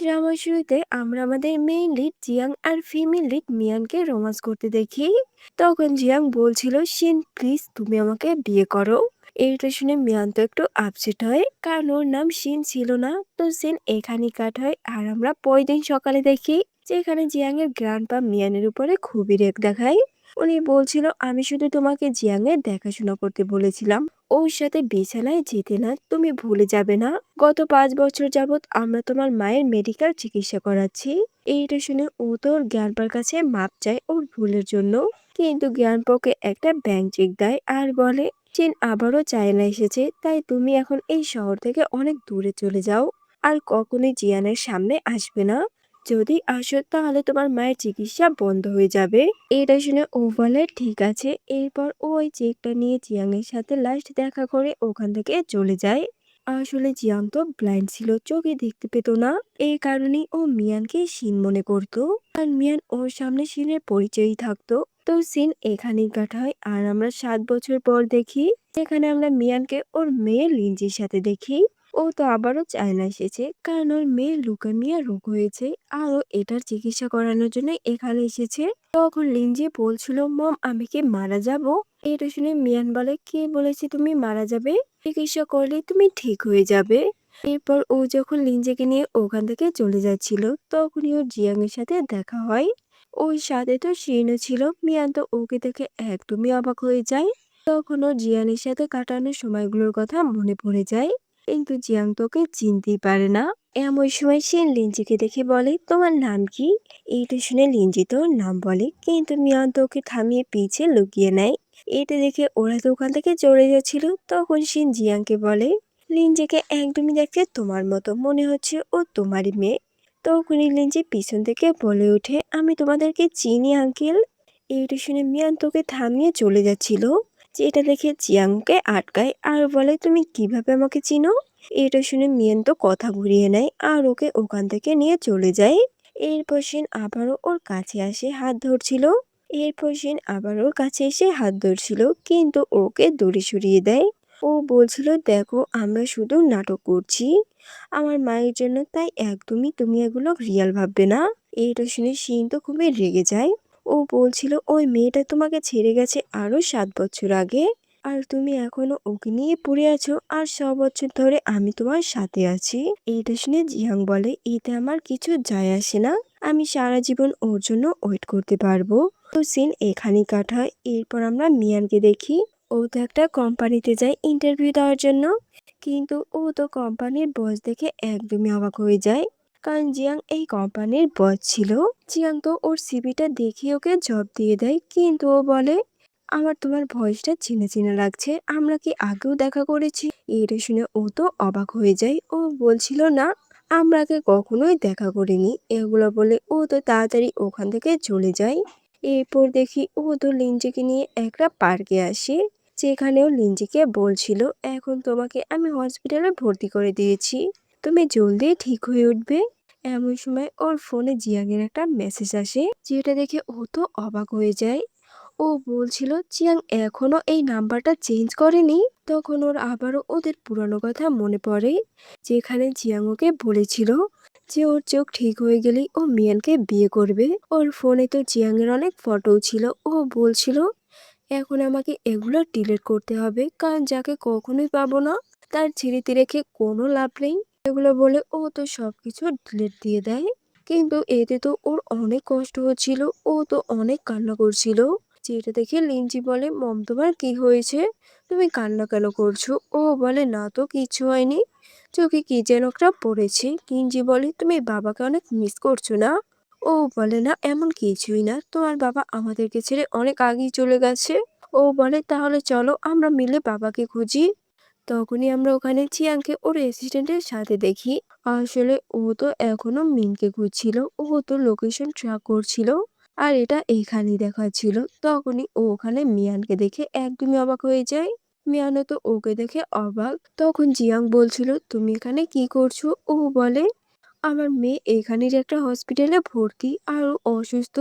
ড্রামার শুরুতে আমরা আমাদের মেইন লিড জিয়াং আর ফিমেল লিড মিয়ানকে রোমান্স করতে দেখি। তখন জিয়াং বলছিল, শিন প্লিজ তুমি আমাকে বিয়ে করো। এইটা শুনে মিয়ান তো একটু আপসেট হয়, কারণ ওর নাম শিন ছিল না। তো সিন এখানেই কাট হয়, আর আমরা পরের দিন সকালে দেখি যেখানে জিয়াং এর গ্র্যান্ডপা মিয়ানের উপরে খুবই রেগ দেখায়। উনি বলছিল, আমি শুধু তোমাকে জিয়াং এর দেখাশোনা করতে বলেছিলাম, ওর সাথে বিছানায় যেতে না। তুমি ভুলে যাবে না গত 5 বছর যাবত আমরা তোমার মায়ের মেডিকেল চিকিৎসা করাচ্ছি। এইটা শুনে ও তো ওর জ্ঞানপার কাছে মাপ চায় ওর ভুলের জন্য। কিন্তু জ্ঞানপাকে একটা ব্যাংক চেক দেয় আর বলে, চীন আবারও চায়না এসেছে, তাই তুমি এখন এই শহর থেকে অনেক দূরে চলে যাও। আর কখনোই জিয়ানের সামনে আসবে না। যদি আসো তাহলে তোমার মায়ের চিকিৎসা বন্ধ হয়ে যাবে। এটা শুনে ও বলে ঠিক আছে। এরপর ও ওই চেকটা নিয়ে জিয়াং এর সাথে লাস্ট দেখা করে ওখান থেকে চলে যায়। আসলে জিয়াং তো ব্লাইন্ড ছিল, চোখে দেখতে পেত না। এই কারণেই ও মিয়ানকে শিন মনে করত, আর মিয়ান ওর সামনে শিনের পরিচয়ই থাকতো। তো সিন এখানেই কাটায়, আর আমরা 7 বছর পর দেখি যেখানে আমরা মিয়ানকে ওর মেয়ে লিনজির সাথে দেখি। ও তো আবারও চায়না এসেছে, কারণ ওর মেয়ের লুকেমিয়া রোগ হয়েছে, আর ও এটার চিকিৎসা করানোর জন্য এখানে এসেছে। তখন লিনজি বলছিল, মম আমি কি মারা যাব? এটা শুনে মিয়ান বলে, কে বলেছে তুমি মারা যাবে? চিকিৎসা করলে তুমি ঠিক হয়ে যাবে। এরপর ও যখন লিনজিকে নিয়ে ওখান থেকে চলে যাচ্ছিল, তখনই ওর জিয়াং এর সাথে দেখা হয়। ওর সাথে তো শিনও ছিল। মিয়ান তো ওকে দেখে একদমই অবাক হয়ে যায়। তখন ও জিয়ানের সাথে কাটানোর সময়গুলোর কথা মনে পড়ে যায়। কিন্তু জিয়াং তোকে চিনতেই পারে না। এমন সময় শিন লিনজিকে দেখে বলে, তোমার নাম কি? এইটা শুনে লিনজি তোর নাম বলে, কিন্তু মিয়ান তো ওকে থামিয়ে পিছে লুকিয়ে নেয়। এটা দেখে ওরা তো ওখান থেকে চলে যাচ্ছিল। তখন শিন জিয়াংকে বলে, লিনজিকে একদমই দেখতে তোমার মতো মনে হচ্ছে, ও তোমারই মেয়ে। তখনই লিনজি পিছন থেকে বলে ওঠে, আমি তোমাদেরকে চিনি আঙ্কেল। এইটা শুনে মিয়ান তোকে থামিয়ে চলে যাচ্ছিল, যেটা দেখে জিয়াংকে আটকায় আর বলে, তুমি কিভাবে আমাকে চিনো? এটা শুনে মিয়ান তো কথা ঘুরিয়ে নেয় আর ওকে ওখান থেকে নিয়ে চলে যায়। এরপর সেন আবারও ওর কাছে আসে হাত ধরছিল। কিন্তু ওকে দূরে সরিয়ে দেয়। ও বলছিল, দেখো আমরা শুধু নাটক করছি আমার মায়ের জন্য, তাই একদমই তুমি এগুলো রিয়াল ভাববে না। এটা শুনে শিন তো খুবই রেগে যায়। ও বলছিল, ওই মেয়েটা তোমাকে ছেড়ে গেছে আরো 7 বছর আগে, আর তুমি এখনো ওকে নিয়ে পড়ে আছো, আর 100 বছর ধরে আমি তোমার সাথে আছি। এইটা শুনে জিহাং বলে, এতে আমার কিছু যায় আসে না, আমি সারা জীবন ওর জন্য ওয়েট করতে পারবো। তো সিন এখানেই কাটায়। এরপর আমরা মিয়ানকে দেখি। ও তো একটা কোম্পানিতে যায় ইন্টারভিউ দেওয়ার জন্য, কিন্তু ও তো কোম্পানির বস দেখে একদমই অবাক হয়ে যায়, কারণ জিয়াং এই কোম্পানির বস ছিল। জিয়াং তো ওর সিভিটা দেখে ওকে জব দিয়ে দেয়, কিন্তু ও বলে, আমার তোমার ভয়েসটা চেনা চেনা লাগছে, আমরা কি আগেও দেখা করেছি? এটা শুনে ও তো অবাক হয়ে যায়। ও বলছিল, না আমরা আগে কখনোই দেখা করিনি। এগুলো বলে ও তো তাড়াতাড়ি ওখান থেকে চলে যায়। এরপর দেখি ও তো লিনজিকে নিয়ে একটা পার্কে আসে, যেখানেও লিনজিকে বলছিল, এখন তোমাকে আমি হসপিটালে ভর্তি করে দিয়েছি, তুমি জলদি ঠিক হয়ে উঠবে। এমন সময় ওর ফোনে জিয়াং এর একটা মেসেজ আসে, যেটা দেখে ও তো অবাক হয়ে যায়। ও বলছিল, চিয়াং এখনো এই নাম্বারটা চেঞ্জ করেনি। তখন ওর আবারও ওদের পুরানো কথা মনে পড়ে, যেখানে জিয়াং ওকে বলেছিল যে ওর চোখ ঠিক হয়ে গেলেই ও মিয়ানকে বিয়ে করবে। ওর ফোনে তো জিয়াং এর অনেক ফটো ছিল। ও বলছিল, এখন আমাকে এগুলো ডিলিট করতে হবে, কারণ যাকে কখনোই পাবো না তার স্মৃতি রেখে কোনো লাভ নেই। এগুলো বলে ও তো সবকিছু ডিলিট দিয়ে দেয়। কিন্তু এতে তো ওর অনেক কষ্ট হচ্ছিল। ও তো অনেক কান্না করছিল, যেটা দেখে লিনজি বলে, মম তোমার কি হয়েছে? তুমি কান্না কেন করছো? ও বলে, না তো কিছু হয়নি, চোখে কি যেন একটা পড়েছে। লিনজি বলে, তুমি বাবাকে অনেক মিস করছো না? ও বলে, না এমন কিছুই না, তোমার বাবা আমাদেরকে ছেড়ে অনেক আগেই চলে গেছে। ও বলে, তাহলে চলো আমরা মিলে বাবাকে খুঁজি। তখনই আমরা ওখানে চিয়াংকে ওর অ্যাসিস্ট্যান্টের সাথে দেখি। আসলে ও তো এখনো মিনকে খুঁজছিল, ও তো লোকেশন ট্র্যাক করছিল, আর এটা এখানেই দেখাচ্ছিল। তখনই ও ওখানে মিয়ানকে দেখে একদমই অবাক হয়ে যায়। মিয়ানও তো ওকে দেখে অবাক। তখন জিয়াং বলছিল, তুমি এখানে কি করছো? ও বলে, আমার মেয়ে এখানের একটা হসপিটালে ভর্তি আর ও অসুস্থ,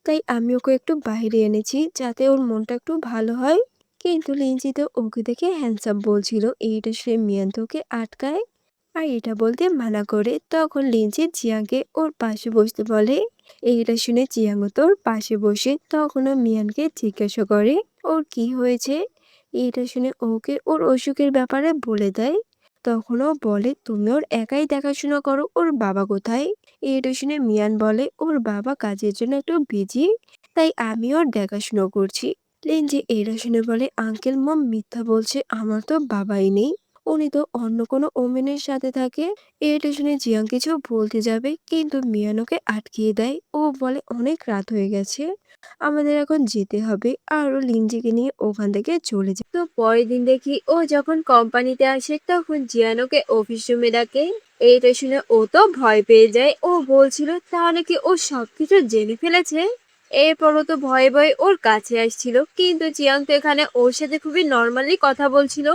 তাই আমি ওকে একটু বাইরে এনেছি যাতে ওর মনটা একটু ভালো হয়। কিন্তু লিনজি তো ওকে দেখে হ্যান্ডসাম বলছিল। এইটা সে মিয়ান তো ওকে আটকায়। আর এটা বলতে মানা করে। তখন লিনচি জিয়াংকে ওর পাশে বসতে বলে। এইটা শুনে জিয়াংও তোর পাশে বসে তখনও মিয়ানকে জিজ্ঞাসা করে ওর কি হয়েছে। এটা শুনে ওকে ওর অসুখের ব্যাপারে বলে দেয়। তখন ও বলে তুমি ওর একাই দেখাশোনা করো, ওর বাবা কোথায়। এটা শুনে মিয়ান বলে ওর বাবা কাজের জন্য একটু বিজি, তাই আমি ওর দেখাশোনা করছি। লিনজি এটা শুনে বলে আঙ্কেল মম মিথ্যা বলছে, আমার তো বাবাই নেই, উনি তো অন্য কোনো ওমেনের সাথে থাকে। এটা শুনে জিয়াং কিছু বলতে যাবে কিন্তু মিয়ান ওকে আটকিয়ে দেয়। ও বলে অনেক রাত হয়ে গেছে, আমাদের এখন যেতে হবে। আর ও লিনজিকে নিয়ে ওখান থেকে চলে যায়। তো পরের দিন দেখি ও যখন কোম্পানিতে আসে তখন জিয়ান ওকে অফিস রুমে ডাকে। এটা শুনে ও তো ভয় পেয়ে যায়। ও বলছিল তাহলে কি ও সবকিছু জেনে ফেলেছে। এরপরও তো ভয়ে ভয়ে ওর কাছে আসছিল, কিন্তু জিয়াং তো এখানে ওর সাথে খুবই নর্মালি কথা বলছিল।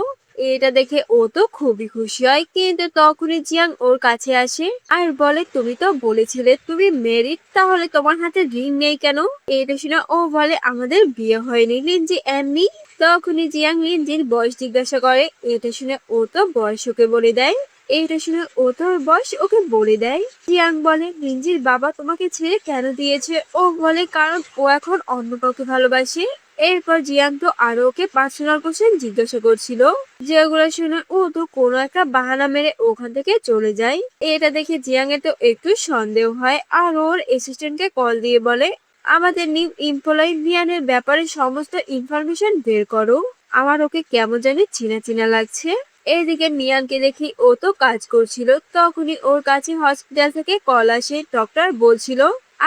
এটা দেখে ও তো খুবই খুশি হয়, কিন্তু তখনই জিয়াং ওর কাছে আসে আর বলে তুমি তো বলেছিলে তুমি মেরিড, তাহলে তোমার হাতে রিং নেই কেন। এটা শুনে ও বলে আমাদের বিয়ে হয়নি লিনজি এমনি। তখনই জিয়াং লিনজির বয়স জিজ্ঞাসা করে। এটা শুনে ও তো বয়স ওকে বলে দেয়। এটা শুনে ও তো ওর বয়স ওকে বলে দেয়। জিয়াং বলে লিনজির বাবা তোমাকে ছেড়ে কেন দিয়েছে। ও বলে কারণ ও এখন অন্য কাউকে ভালোবাসে। এরপর জিয়াং তো আরো ওকে পার্সোনাল কোশ্চেন জিজ্ঞাসা করছিল, যেগুলো শুনে ও তো কোনো একটা বাহানা মেরে ওখান থেকে চলে যায়। এটা দেখে জিয়াং এর তো একটু সন্দেহ হয় আর ওর অ্যাসিস্ট্যান্টকে কল দিয়ে বলে আমাদের নিউ এমপ্লয়ি মিয়ানের ব্যাপারে সমস্ত ইনফরমেশন বের করো, আমার ওকে কেমন জানি চেনা চেনা লাগছে। এইদিকে মিয়ানকে দেখি ও তো কাজ করছিল। তখনই ওর কাছে হসপিটাল থেকে কল আসে। ডক্টর বলছিল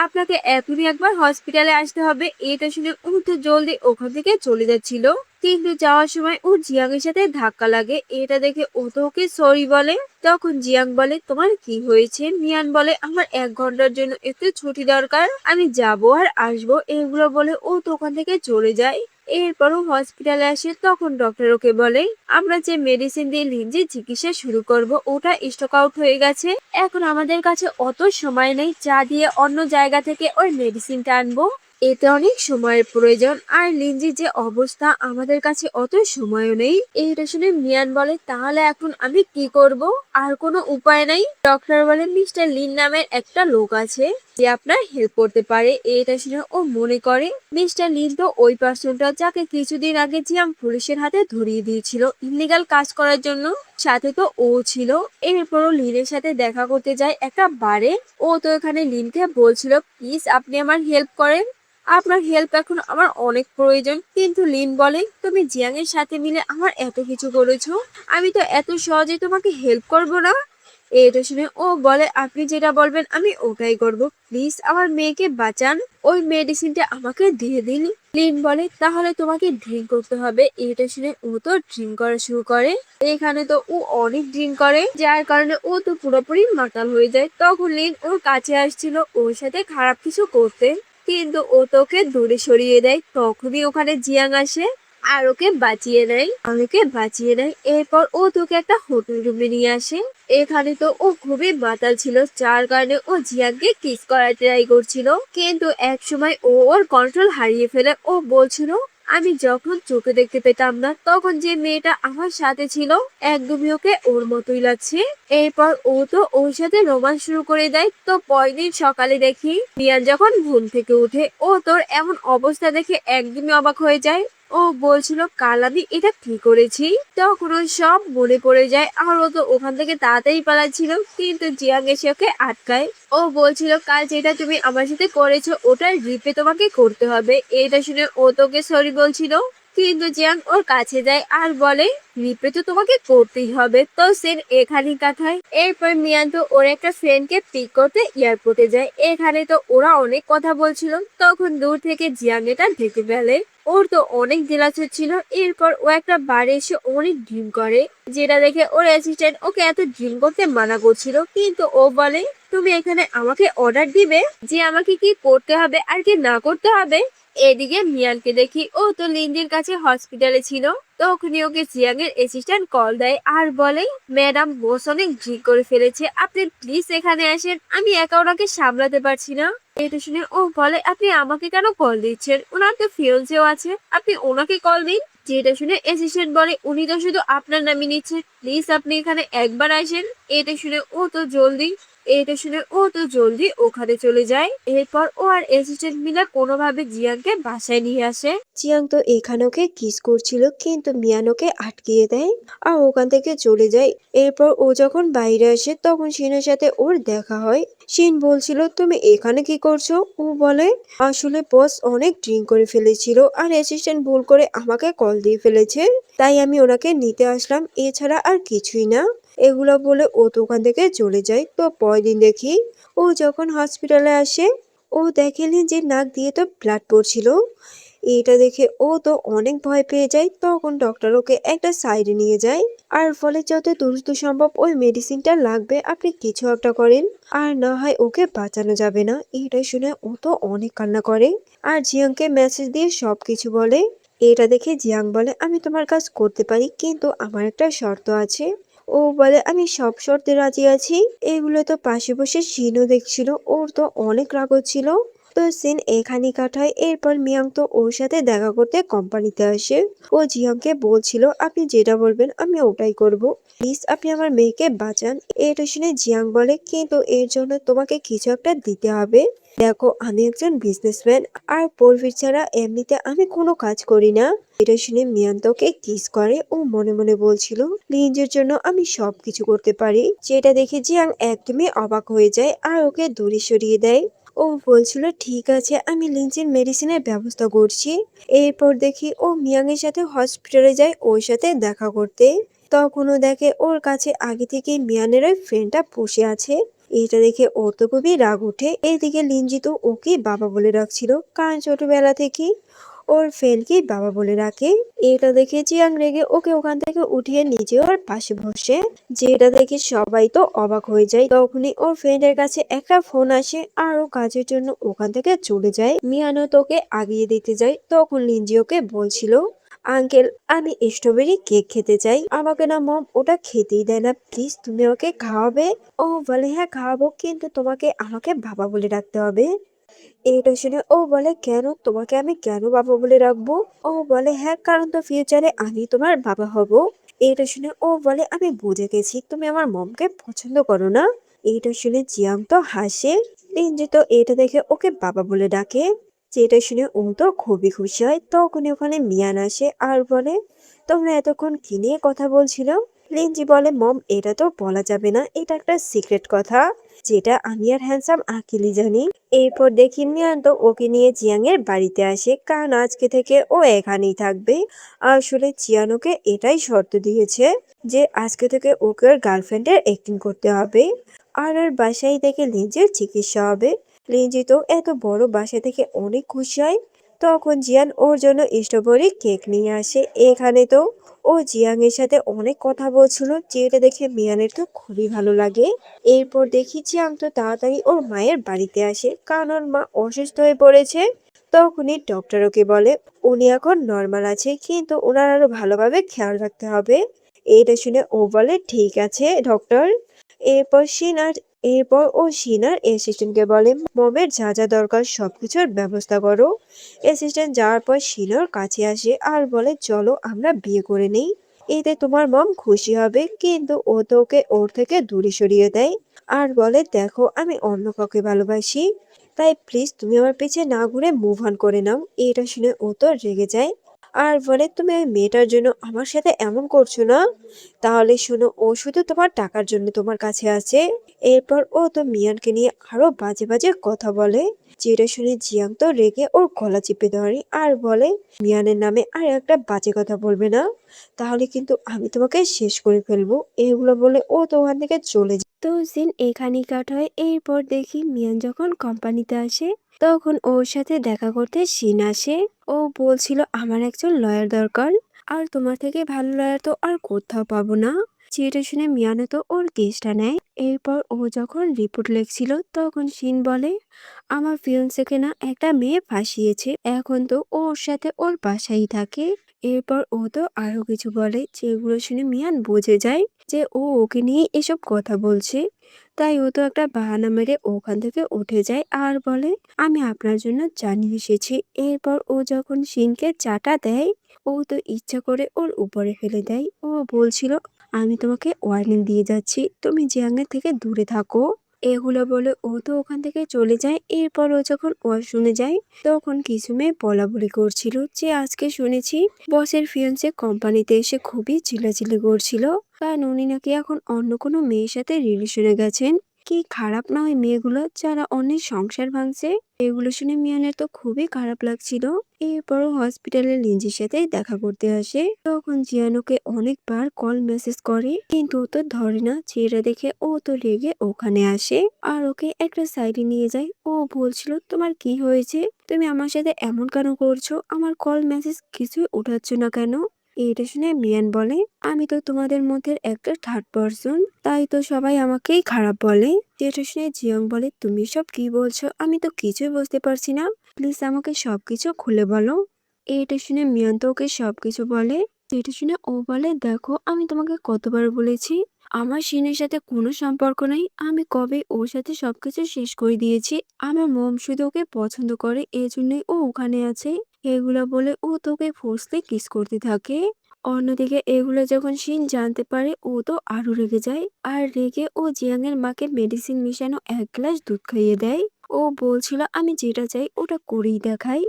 আপনাকে এখনই একবার হসপিটালে আসতে হবে। এটা শুনে ও তো জলদি ওখান থেকে চলে যাচ্ছিল, কিন্তু যাওয়ার সময় ও জিয়াং এর সাথে ধাক্কা লাগে। এটা দেখে ও তো ওকে সরি বলে। তখন জিয়াং বলে তোমার কি হয়েছে। মিয়ান বলে আমার 1 ঘন্টার জন্য একটু ছুটি দরকার, আমি যাবো আর আসবো, এগুলো বলে ও তো ওখান থেকে চলে যায়। এরপরও হসপিটালে আসে। তখন ডক্টর ওকে বলে আমরা যে মেডিসিন দিয়ে লিনজির চিকিৎসা শুরু করব ওটা স্টক আউট হয়ে গেছে, এখন আমাদের কাছে অত সময় নেই যা দিয়ে অন্য জায়গা থেকে ওই মেডিসিনটা আনবো, এতে অনেক সময়ের প্রয়োজন, আর লিনজির যে অবস্থা আমাদের কাছে অত সময়ও নেই। এইটা শুনে মিয়ান বলে তাহলে এখন আমি কি করব, আর কোনো উপায় নাই। ডক্টর বলে মিস্টার লিন নামের একটা লোক আছে যে আপনার হেল্প করতে পারে। এটা শুনে ও মনে করে মিস্টার লিন তো ওই পার্সনটা যাকে কিছুদিন আগে জিয়াং পুলিশের হাতে ধরিয়ে দিয়েছিল ইলিগাল কাজ করার জন্য, সাথে তো ও ছিল। এরপরও লিনের সাথে দেখা করতে যায় একটা বারে। ও তো এখানে লিনকে বলছিল প্লিজ আপনি আমার হেল্প করেন, আপনার হেল্প এখন আমার অনেক প্রয়োজন। কিন্তু লিন বলে তুমি জিয়াং এর সাথে মিলে আমার এত কিছু করেছো, আমি তো এত সহজে তোমাকে হেল্প করব না। এটা শুনে ও বলে আপনি যেটা বলবেন আমি ওটাই করব, প্লিজ আমার মেয়েকে বাঁচান, ওই মেডিসিনটা আমাকে দিয়ে দিন। লিন বলে তাহলে তোমাকে ড্রিঙ্ক করতে হবে। এটা শুনে ও তো ড্রিঙ্ক করা শুরু করে। এখানে তো ও অনেক ড্রিঙ্ক করে যার কারণে ও তো পুরোপুরি মাতাল হয়ে যায়। তখন লিন ওর কাছে আসছিল ওর সাথে খারাপ কিছু করতে, কিন্তু ও তোকে দূরে সরিয়ে দেয়। তখনই ওখানে জিয়াং আসে আর ওকে বাঁচিয়ে নেয়, আমাকে বাঁচিয়ে নেয়। এরপর ও তোকে একটা হোটেল রুমে নিয়ে আসে। এখানে তো ও খুবই মাতাল ছিল যার কারণে ও জিয়াংকে কিস করার ট্রাই করছিল, কিন্তু এক সময় ও ওর কন্ট্রোল হারিয়ে ফেলে। ও বলছিল আমি যখন চোখে দেখতে পেতাম না তখন যে মেয়েটা আমার সাথে ছিল একদমই ওকে ওর মতোই লাগছে। এরপর ও তো ওর সাথে রোমান্স শুরু করে দেয়। তো পরের দিন সকালে দেখি মিয়ান যখন ঘুম থেকে উঠে ও তোর এমন অবস্থা দেখে একদমই অবাক হয়ে যায়। ও বলছিল কাল আমি এটা কি করেছি। তখন ওর সব মনে পড়ে যায় আর ও তো ওখান থেকে তাড়াতাড়ি পালাচ্ছিল, কিন্তু জিয়াং এসে ওকে আটকায়। ও বলছিল কাল যেটা তুমি আমার সাথে করেছো ওটার রিপে তোমাকে করতে হবে। এটা শুনে ও তোকে সরি বলছিল, কিন্তু জিয়াং ওর কাছে যায় আর বলে রিপে তো তোমাকে করতেই হবে। তো সেন এখানেই কাটায়। এরপর মিয়ান তো ওর একটা ফ্রেন্ডকে পিক করতে এয়ারপোর্টে যায়। এখানে তো ওরা অনেক কথা বলছিল, তখন দূর থেকে জিয়াং এটা দেখে ফেলে। ওর তো অনেক জেলাস হচ্ছিল। এরপর ও একটা বারে এসে অনেক ড্রিম করে, যেটা দেখে ওর অ্যাসিস্ট্যান্ট ওকে এত ড্রিম করতে মানা করছিল, কিন্তু ও বলে তুমি এখানে আমাকে অর্ডার দিবে যে আমাকে কি করতে হবে আর কি না করতে হবে। এদিকে মিয়ানকে দেখি ও তো লিন্ডির কাছে হসপিটালে ছিল। তখনই ওকে জিয়াং এর অ্যাসিস্ট্যান্ট কল দেয় আর বলে ম্যাডাম বস অনেক ড্রিঙ্ক করে ফেলেছে, আপনি প্লিজ এখানে আসেন, আমি একা ওনাকে সামলাতে পারছি না। এটা শুনে ও বলে আপনি আমাকে কেন কল দিচ্ছেন, ওনার তো ফিয়ন্সেও আছে, আপনি ওনাকে কল দিন। যেটা শুনে অ্যাসিস্ট্যান্ট বলে, উনি তো শুধু আপনার নামই নিচ্ছে, প্লিজ আপনি এখানে একবার আসেন। এটা শুনে ও তো জলদি ওখানে চলে যায়। এরপর ও আর অ্যাসিস্ট্যান্ট মিলে কোনোভাবে জিয়ানকে বাসায় নিয়ে আসে। জিয়াং তো এখানে ওকে কিস করছিল কিন্তু মিয়ান ওকে আটকিয়ে দেয় আর ওখান থেকে চলে যায়। এরপর ও যখন বাইরে আসে তখন শিনের সাথে ওর দেখা হয়। শিন বলছিল তুমি এখানে কি করছো? ও বলে আসলে বস অনেক ড্রিঙ্ক করে ফেলেছিল আর অ্যাসিস্ট্যান্ট ভুল করে আমাকে কল দিয়ে ফেলেছে, তাই আমি ওনাকে নিতে আসলাম, এছাড়া আর কিছুই না। এগুলো বলে ও তো ওখান থেকে চলে যায়। তো পরের দিন দেখি ও যখন হসপিটালে আসে ও দেখেনি যে নাক দিয়ে তো ব্লাড পড়ছিল। এটা দেখে ও তো অনেক ভয় পেয়ে যায়। তখন ডক্টর ওকে একটা সাইডে নিয়ে যায় আর বলে যত দ্রুত সম্ভব ওই মেডিসিনটা লাগবে, আপনি কিছু একটা করেন আর না হয় ওকে বাঁচানো যাবে না। এটা শুনে ও তো অনেক কান্না করে আর জিয়াংকে মেসেজ দিয়ে সবকিছু বলে। এটা দেখে জিয়াং বলে আমি তোমার কাজ করতে পারি কিন্তু আমার একটা শর্ত আছে। ও বলে আমি সব শর্তে রাজি আছি। এগুলো তো পাশে বসে শিনও দেখছিল, ওর তো অনেক রাগ হচ্ছিল। তো সিন এখানেই কাটায়। এরপর মিয়াং তো ওর সাথে দেখা করতে কোম্পানিতে আসে। ও জিয়াংকে বলছিল আপনি যেটা বলবেন আমি ওটাই করব, প্লিজ আপনি আমার মেয়েকে বাঁচান। এটা শুনে জিয়াং বলে কিন্তু এর জন্য তোমাকে কিছু একটা দিতে হবে। দেখো আমি একজন বিজনেসম্যান আর প্রফিট ছাড়া এমনিতে আমি কোনো কাজ করি না। এটা শুনে মিয়ান তোকে কিস করে। ও মনে মনে বলছিল লিঞ্জের জন্য আমি সবকিছু করতে পারি। যেটা দেখে জিয়াং একদমই অবাক হয়ে যায় আর ওকে দূরে সরিয়ে দেয়। ও বলছিল ঠিক আছে আমি লিঞ্চের মেডিসিনের ব্যবস্থা করছি। এরপর দেখি ও মিয়াং এর সাথে হসপিটালে যায় ওর সাথে দেখা করতে। তখনও দেখে ওর কাছে আগে থেকে মিয়ানের ওই ফ্রেন্ডটা বসে আছে। এটা দেখে ওর তো খুবই রাগ ওঠে। এদিকে লিঞ্জি তো ওকে বাবা বলে রাখছিল কারণ ছোটবেলা থেকেই ওর ফ্রেন্ডকে বাবা বলে রাখে। এটা দেখে জিয়াং রেগে ওকে ওখান থেকে উঠিয়ে নিজে ওর পাশে বসে। যেটা দেখে সবাই তো অবাক হয়ে যায়। তখনই ওর ফ্রেন্ডের কাছে একটা ফোন আসে আর ও কাজের জন্য ওখান থেকে চলে যায়। মিয়ানো তোকে আগিয়ে দিতে যায়। তখন লিঞ্জি ওকে বলছিল আঙ্কেল আমি স্ট্রবেরি কেক খেতে চাই, আমাকে না মম ওটা খেতেই দেয় না, প্লিজ তুমি ওকে খাওয়াবে। ও বলে হ্যাঁ খাওয়াবো কিন্তু তোমাকে আমাকে বাবা বলে রাখতে হবে। এটা শুনে ও বলে কেন, তোমাকে আমি কেন বাবা বলে রাখবো? ও বলে হ্যাঁ কারণ তো ফিউচারে আমি তোমার বাবা হব। এটা শুনে ও বলে আমি বুঝে গেছি তুমি আমার মমকে পছন্দ করো না। এটা শুনে জিয়াং তো হাসে। লিনজি তো এটা দেখে ওকে বাবা বলে ডাকে। যেটা শুনে ও তো খুবই খুশি হয়। তখনই ওখানে মিয়ান আসে আর বলে তোমরা এতক্ষণ কি নিয়ে কথা বলছিল? লিনজি বলে মম এটা তো বলা যাবে না, এটা একটা সিক্রেট কথা যেটা আমি আর হ্যান্ডসাম আকিলি জানি। এরপর দেখি মিয়ান তো ওকে নিয়ে জিয়াং এর বাড়িতে আসে কারণ আজকে থেকে ও এখানেই থাকবে। আসলে জিয়ান ওকে এটাই শর্ত দিয়েছে যে আজকে থেকে ওকে ওর গার্লফ্রেন্ডের অ্যাক্টিং করতে হবে আর ওর বাসায় থেকে লিঞ্জির চিকিৎসা হবে। লিঞ্জি তো এত বড় বাসা থেকে অনেক খুশি হয়। তখন জিয়ান ওর জন্য স্ট্রবেরি কেক নিয়ে আসে। এখানে তো ও জিয়াং এর সাথে অনেক কথা বলছিল যেটা দেখে মিয়ানের তো খুবই ভালো লাগে। এরপর দেখি জিয়াং তো তাড়াতাড়ি ওর মায়ের বাড়িতে আসে কারণ ওর মা অসুস্থ হয়ে পড়েছে। তখনই ডক্টর ওকে বলে উনি এখন নর্মাল আছে কিন্তু ওনার আরো ভালোভাবে খেয়াল রাখতে হবে। এটা শুনে ও বলে ঠিক আছে ডক্টর। এরপর সিনার এরপর ও সিনার অ্যাসিস্ট্যান্টকে বলে মমের যা যা দরকার সবকিছুর ব্যবস্থা করো। অ্যাসিস্ট্যান্ট যাওয়ার পর সিনার কাছে আসে আর বলে চলো আমরা বিয়ে করে নেই, এতে তোমার মম খুশি হবে। কিন্তু ও তো ওকে ওর থেকে দূরে সরিয়ে দেয় আর বলে দেখো আমি অন্য কাউকে ভালোবাসি, তাই প্লিজ তুমি আমার পিছে না ঘুরে মুভ অন করে নাও। এটা শুনে ও তো রেগে যায় আর বলে তুমি ওই মেয়েটার জন্য আমার সাথে এমন করছো না? তাহলে শোনো ও শুধু তোমার টাকার জন্য তোমার কাছে আছে। এরপর ও তো মিয়ানকে নিয়ে আরো বাজে বাজে কথা বলে। যেটা শুনে জিয়াং তো রেগে ওর গলা চিপে ধরে আর বলে মিয়ানের নামে আর একটা বাজে কথা বলবে না, তাহলে কিন্তু আমি তোমাকে শেষ করে ফেলবো। এগুলো বলে ও তো ওখান থেকে চলে যায়। তো সিন এখানেই কাট হয়। এরপর দেখি মিয়ান যখন কোম্পানিতে আসে তখন ওর সাথে দেখা করতে শিন আসে। ও বলছিল আমার একজন লয়ার দরকার আর তোমার থেকে ভালো লয়ার তো আর কোথাও পাবো না। যেটা শুনে মিয়ানো তো ওর কেসটা নেয়। এরপর ও যখন রিপোর্ট লিখছিল তখন শিন বলে আমার ফিয়ন্সেকে না একটা মেয়ে ফাঁসিয়েছে, এখন তো ও ওর সাথে ওর বাসায় থাকে। এরপর ও তো আরো কিছু বলে যেগুলো শুনে মিয়ান বুঝে যায় যে ও ওকে নিয়ে এসব কথা বলছে। তাই ও তো একটা বাহানা মেরে ওখান থেকে উঠে যায় আর বলে আমি আপনার জন্য চা নিয়ে এসেছি। এরপর ও যখন শিনকে চাটা দেয় ও তো ইচ্ছা করে ওর উপরে ফেলে দেয়। ও বলছিল, আমি তোমাকে ওয়ার্নিং দিয়ে যাচ্ছি, তুমি জিয়াংয়ের থেকে দূরে থাকো। এগুলো বলে ও তো ওখান থেকে চলে যায়। এরপর ও যখন ওয়াশরুমে যায়, তখন কিছু মেয়ে বলাবলি করছিল যে আজকে শুনেছি বসের ফিয়ান্সে কোম্পানিতে এসে খুবই চিল্লাচিল্লি করছিল, কারণ উনি নাকি এখন অন্য কোনো মেয়ের সাথে রিলেশনে গেছেন। কি খারাপ না ওই মেয়েগুলো যারা অন্যের সংসার ভাঙছে। এগুলো শুনে মিয়ানের তো খুবই খারাপ লাগছিল। এরপরও হসপিটালে লিঞ্জির সাথে দেখা করতে আসে। তখন জিয়ানোকে অনেকবার কল মেসেজ করে, কিন্তু ও তো ধরে না। চেহারা দেখে ও তো রেগে ওখানে আসে আর ওকে একটা সাইডে নিয়ে যায়। ও বলছিল, তোমার কি হয়েছে, তুমি আমার সাথে এমন কেন করছো, আমার কল মেসেজ কিছুই উঠাচ্ছ না কেন? এটা শুনে মিয়ান বলে, আমি তো তোমাদের মধ্যে একটা থার্ড পার্সন, তাই তো সবাই আমাকেই খারাপ বলে। যেটা শুনে জিয়ং বলে, তুমি সব কি বলছো, আমি তো কিছুই বুঝতে পারছি না, প্লিজ আমাকে সবকিছু খুলে বলো। এটা শুনে মিয়ান তো ওকে সবকিছু বলে। যেটা শুনে ও বলে, দেখো আমি তোমাকে কতবার বলেছি আমার শিনের সাথে কোনো সম্পর্ক নেই, আমি কবে ওর সাথে সবকিছু শেষ করে দিয়েছি। আমার মম শুধু ওকে পছন্দ করে, এজন্যই ও ওখানে আছে। এগুলা বলে ও তোকে ফোর্সলি কিস করতে থাকে। অন্যদিকে এগুলো যখন শিন জানতে পারে, ও তো আরো রেগে যায়। আর রেগে ও জিয়াং এর মাকে মেডিসিন মিশানো এক গ্লাস দুধ খাইয়ে দেয়। ও বলছিল, আমি যেটা চাই ওটা করেই দেখাই।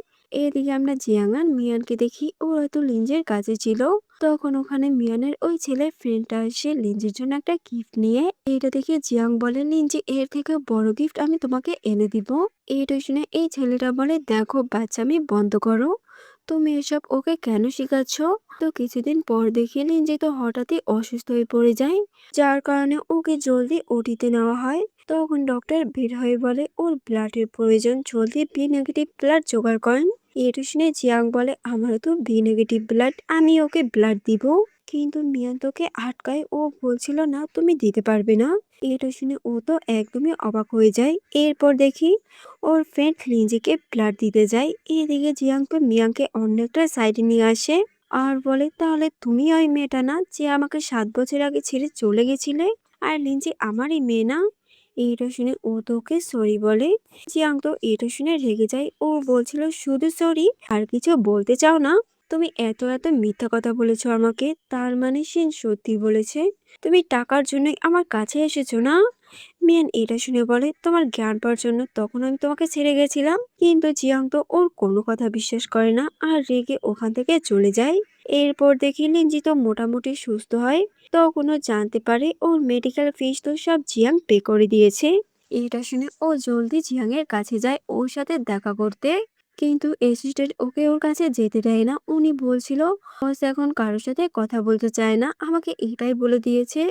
এদিকে আমরা জিয়াং আর মিয়ানকে দেখি ওরা তো লিঞ্জের কাছে ছিল। তখন ওখানে মিয়ানের ওই ছেলের ফ্রেন্ডটা এসে লিঞ্জের জন্য একটা গিফট নিয়ে। এটা দেখে জিয়াং বলে, লিঞ্জি এর থেকে বড় গিফট আমি তোমাকে এনে দিব। এটা শুনে এই ছেলেটা বলে, দেখো বাচ্চামি বন্ধ করো, তুমি এসব ওকে কেন শেখাচ্ছ? তো কিছুদিন পর দেখি লিঞ্জি তো হঠাৎই অসুস্থ হয়ে পড়ে যায়, যার কারণে ওকে জলদি ওটিতে নেওয়া হয়। তখন ডক্টর বের হয়ে বলে, ওর ব্লাডের প্রয়োজন, জলদি বি নেগেটিভ ব্লাড জোগাড় করেন। এটা শুনে জিয়াং বলে, আমারও তো বি নেগেটিভ ব্লাড, আমি ওকে ব্লাড দিব। কিন্তু মিয়ান তোকে আটকায়, ও বলছিল না তুমি দিতে পারবে না। এটা শুনে ও তো একদমই অবাক হয়ে যায়। এরপর দেখি ওর ফ্রেন্ড লিঞ্জিকে ব্লাড দিতে যায়। এদিকে জিয়াং তো মিয়াংকে অন্য একটা সাইডে নিয়ে আসে আর বলে, তাহলে তুমি ওই মেয়েটা না যে আমাকে 7 বছর আগে ছেড়ে চলে গেছিলে? আর লিঞ্জি আমারই মেয়ে না? এইটা শুনে ও তোকে সরি বলে। জিয়াং তো এটা শুনে রেগে যায়। ও বলছিল, শুধু সরি আর কিছু বলতে চাও না? তুমি এত এত মিথ্যা কথা বলেছো আমাকে, তার মানে শিন সত্যি বলেছে? তুমি টাকার জন্যই আমার কাছে এসেছো না? মিয়ান এটা শুনে বলে, তোমার জ্ঞান পাওয়ার জন্য তখন আমি তোমাকে ছেড়ে গেছিলাম। কিন্তু জিয়াং তো ওর কোনো কথা বিশ্বাস করে না আর রেগে ওখান থেকে চলে যায়। এরপর দেখি লিঞ্জি তো মোটামুটি সুস্থ হয়। তখনও জানতে পারে ওর মেডিকেল ফিস তো সব জিয়াং পে করে দিয়েছে। এটা শুনে ও জলদি জিয়াং এর কাছে যায় ওর সাথে দেখা করতে। কিন্তু অ্যাসিস্ট্যান্ট ওকে ওর কাছে যেতে দেয় না। উনি বলছিল, বস এখন কারোর সাথে কথা বলতে চায় না, আমাকে এটাই বলে দিয়েছে।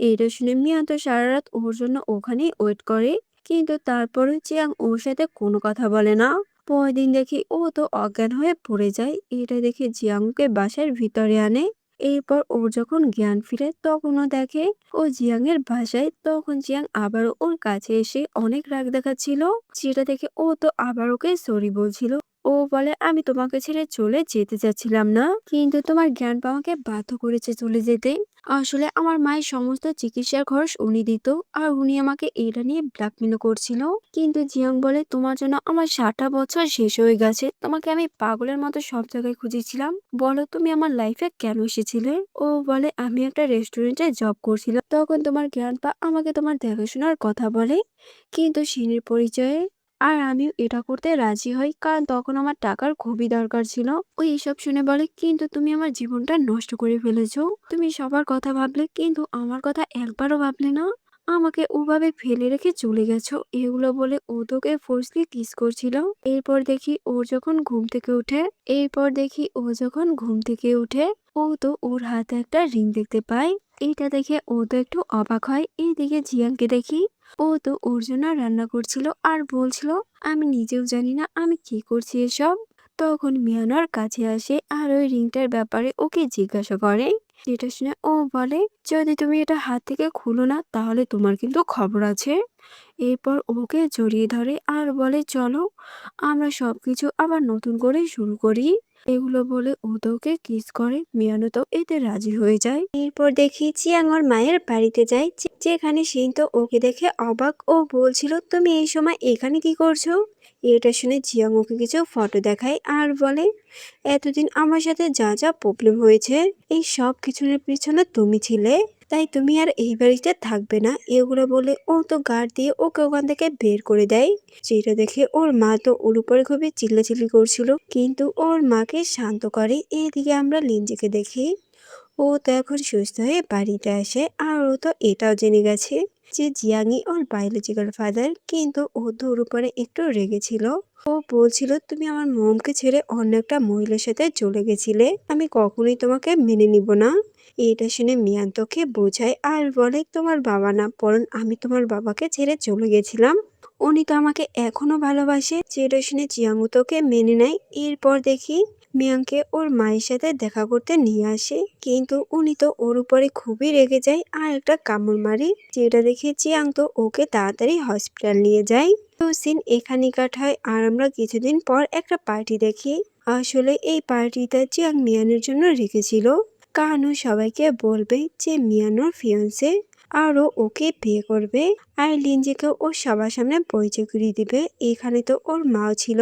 এটা শুনে মিয়া তো সারা রাত ওর জন্য ওখানেই ওয়েট করে। কিন্তু তারপরে চিয়াং ওর সাথে কোনো কথা বলে না। পরের দিন দেখি ও তো অজ্ঞান হয়ে পড়ে যায়। এটা দেখে জিয়াংকে বাসার ভিতরে আনে। এরপর ওর যখন জ্ঞান ফিরে, তখনও দেখে ও জিয়াং এর বাসায়। তখন জিয়াং আবারও ওর কাছে এসে অনেক রাগ দেখাচ্ছিল, যেটা দেখে ও তো আবার ওকে সরি বলছিল। ও বলে, আমি তোমাকে ছেড়ে চলে যেতে চাচ্ছিলাম না, কিন্তু তোমার জ্ঞান পাওয়াকে বাধ্য করেছে চলে যেতে। আসলে আমার মায়ের সমস্ত চিকিৎসার খরচ উনি দিত, আর উনি আমাকে এটা নিয়ে ব্ল্যাকমেল করছিল। কিন্তু জিয়াং বলে, তোমার জন্য আমার 7টা বছর শেষ হয়ে গেছে, তোমাকে আমি পাগলের মতো সব জায়গায় খুঁজেছিলাম, বলো তুমি আমার লাইফে কেন এসেছিলে? ও বলে, আমি একটা রেস্টুরেন্টে জব করছিলাম, তখন তোমার জ্ঞান পা আমাকে তোমার দেখাশোনার কথা বলে, কিন্তু সিনির পরিচয়ে। আর আমিও এটা করতে রাজি হই, কারণ তখন আমার টাকার খুবই দরকার ছিল। ওই এসব শুনে বলে, কিন্তু তুমি আমার জীবনটা নষ্ট করে ফেলেছো, তুমি সবার কথা ভাবলে কিন্তু আমার কথা একবারও ভাবলে না, আমাকে ওভাবে ফেলে রেখে চলে গেছো। এগুলো বলে ও তোকে ফোর্সলি কিস করছিল। এরপর দেখি ও যখন ঘুম থেকে উঠে, ও তো ওর হাতে একটা রিং দেখতে পায়। এটা দেখে ও তো একটু অবাক হয়। এইদিকে জিয়াংকে দেখি, ও তো ওর জন্য রান্না করছিল আর বলছিল, আমি নিজেও জানি না আমি কি করছি এসব। তখন মিয়ানার কাছে আসে আর ওই রিংটার ব্যাপারে ওকে জিজ্ঞাসা করে। যেটা শুনে ও বলে, যদি তুমি এটা হাত থেকে খুলো না তাহলে তোমার কিন্তু খবর আছে। এরপর ওকে জড়িয়ে ধরে আর বলে চলো আমরা সবকিছু আবার নতুন করে শুরু করি। এগুলো বলে ও তো ওকে কিস করে, মিয়ানও তো এতে রাজি হয়ে যায়। এরপর দেখি চিয়াং ওর মায়ের বাড়িতে যায়, যেখানে শিন তো ওকে দেখে অবাক ও বলছিল তুমি এই সময় এখানে কি করছো। এটা শুনে জিয়াং ওকে কিছু ফটো দেখায় আর বলে এতদিন আমার সাথে যা যা প্রবলেম হয়েছে এই সব কিছুর পিছনে তুমি ছিলে, তাই তুমি আর এই বাড়িতে থাকবে না। এগুলো বলে ও তো গার্ড দিয়ে ওকে ওখান থেকে বের করে দেয়। যেটা দেখে ওর মা তো ওর উপরে খুবই চিল্লাচিল্লি করছিল, কিন্তু ওর মাকে শান্ত করে। এদিকে আমরা লিনজিকে দেখি ও তো এখন সুস্থ হয়ে বাড়িতে আসে আর ও তো এটাও জেনে গেছে যে জিয়াংই ওর বায়োলজিক্যাল ফাদার, কিন্তু ও তো ওর উপরে একটু রেগেছিল। ও বলছিল তুমি আমার মমকে ছেড়ে অন্য একটা মহিলার সাথে চলে গেছিলে, আমি কখনোই তোমাকে মেনে নিব না। এটা শুনে মিয়ান তোকে বোঝায় আর বলে তোমার বাবা না, বরং আমি তোমার বাবাকে ছেড়ে চলে গেছিলাম, উনি তো আমাকে এখনো ভালোবাসে। যেটা শুনে জিয়াংও তোকে মেনে নেয়। এরপর দেখি মিয়াংকে ওর মায়ের সাথে দেখা করতে নিয়ে আসে, কিন্তু উনি তো ওর উপরে খুবই রেগে যায় আর একটা কামড় মারে। যেটা দেখে চিয়াং তো ওকে তাড়াতাড়ি হসপিটাল নিয়ে যায়। তো সিন এখানে কাটায় আর আমরা কিছুদিন পর একটা পার্টি দেখি। আসলে এই পার্টিটা চিয়াং মিয়ানের জন্য রেখেছিল, কারণ ও সবাইকে বলবে যে মিয়ান ওর ফিয়ান্সে আর ও ওকে বিয়ে করবে। আর লিনজিকে ও সবার সামনে পরিচয় করিয়ে দিবে। এখানে তো ওর মাও ছিল।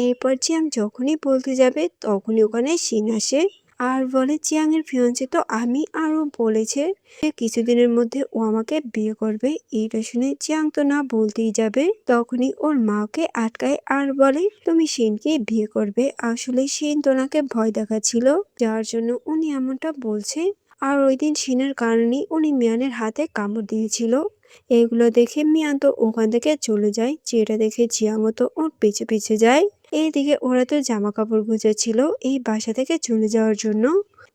এরপর চিয়াং যখনই বলতে যাবে তখনই ওখানে শিন আসে আর বলে চিয়াং এর ফিয়ন্সে তো আমি, আর ও বলেছে যে কিছুদিনের মধ্যে ও আমাকে বিয়ে করবে। এইটা শুনে চিয়াং তো না বলতেই যাবে, তখনই ওর মাকে আটকায় আর বলে তুমি শিনকে বিয়ে করবে। আসলে শিন তো ওনাকে ভয় দেখাচ্ছিল, যার জন্য উনি এমনটা বলছে। আর ওই দিন শিনের কারণেই উনি মিয়ানের হাতে কামড় দিয়েছিল। এগুলো দেখে মিয়ান তো ওখান থেকে চলে যায়, যেটা দেখে জিয়াংও তো ওর পিছে পিছে যায়। এইদিকে ওরা তো জামা কাপড় গুছাচ্ছিল এই বাসা থেকে চলে যাওয়ার জন্য,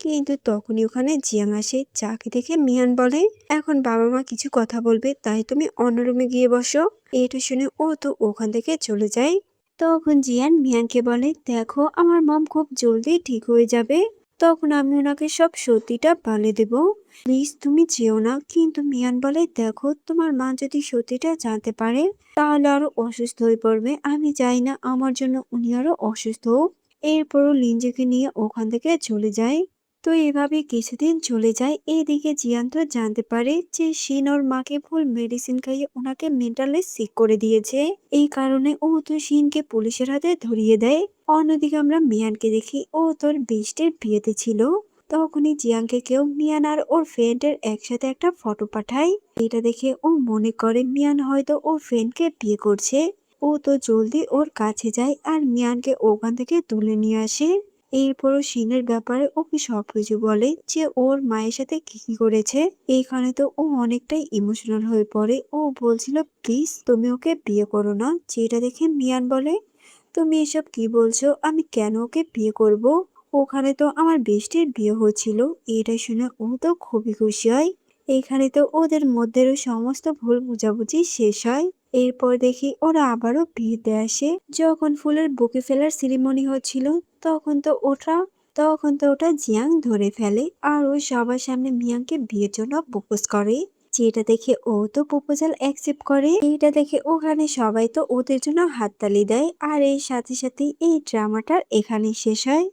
কিন্তু তখনই ওখানে জিয়াং আসে, যাকে দেখে মিয়ান বলে এখন বাবা মা কিছু কথা বলবে, তাই তুমি অন্য রুমে গিয়ে বসো। এটা শুনে ও তো ওখান থেকে চলে যায়। তখন জিয়ান মিয়ানকে বলে দেখো আমার মম খুব জলদি ঠিক হয়ে যাবে, তখন আমি ওনাকে সব সত্যিটা বলে দেব, প্লিজ তুমি যেও না। কিন্তু মিয়ান বলে দেখো তোমার মা যদি সত্যিটা জানতে পারে তাহলে আরো অসুস্থ হয়ে পড়বে, আমি চাই না আমার জন্য উনি আরো অসুস্থ হোক। এরপরও লিনজিকে নিয়ে ওখান থেকে চলে যায়। তো এভাবে কিছুদিন চলে যায়। এইদিকে জিয়ান তো জানতে পারে যে শিন ওর মাকে ভুল মেডিসিন খাইয়ে ওনাকে মেন্টালি সিক করে দিয়েছে। এই কারণে ও তো শিনকে পুলিশের হাতে ধরিয়ে দেয়। অন্যদিকে আমরা মিয়ানকে দেখি ও তোর বেস্টের বিয়েতে ছিল। তখনই জিয়াংকে কেউ মিয়ান আর ওর ফ্রেন্ডের একসাথে একটা ফটো পাঠায়। এটা দেখে ও মনে করে মিয়ান হয়তো ওর ফ্রেন্ডকে বিয়ে করছে। ও তো জলদি ওর কাছে যায় আর মিয়ানকে ওখান থেকে তুলে নিয়ে আসে। এরপরও শিনের ব্যাপারে ওকে সবকিছু বলে যে ওর মায়ের সাথে কি কি করেছে। এইখানে তো ও অনেকটাই ইমোশনাল হয়ে পড়ে। ও বলছিল প্লিজ তুমি ওকে বিয়ে করো না। যেটা দেখে মিয়ান বলে তুমি এসব কি বলছো, আমি কেন ওকে বিয়ে করব, ওখানে তো আমার বেস্টির বিয়ে হচ্ছিল। এটা শুনে ও তো খুবই খুশি হয়। এখানে তো ওদের মধ্যেরও সমস্ত ভুল বোঝাবুঝি শেষ হয়। এরপর দেখি ওরা আবারও বিয়েতে আসে। যখন ফুলের বুকে ফেলার সেরিমনি হচ্ছিল তখন তো ওটা জিয়াং ধরে ফেলে আর ও সবার সামনে মিয়াংকে বিয়ের জন্য প্রপোজ করে। যেটা দেখে ও তো প্রপোজাল অ্যাকসেপ্ট করে। এইটা দেখে ওখানে সবাই তো ওদের জন্য হাততালি দেয়। আর এর সাথে সাথে এই ড্রামাটার এখানেই শেষ হয়।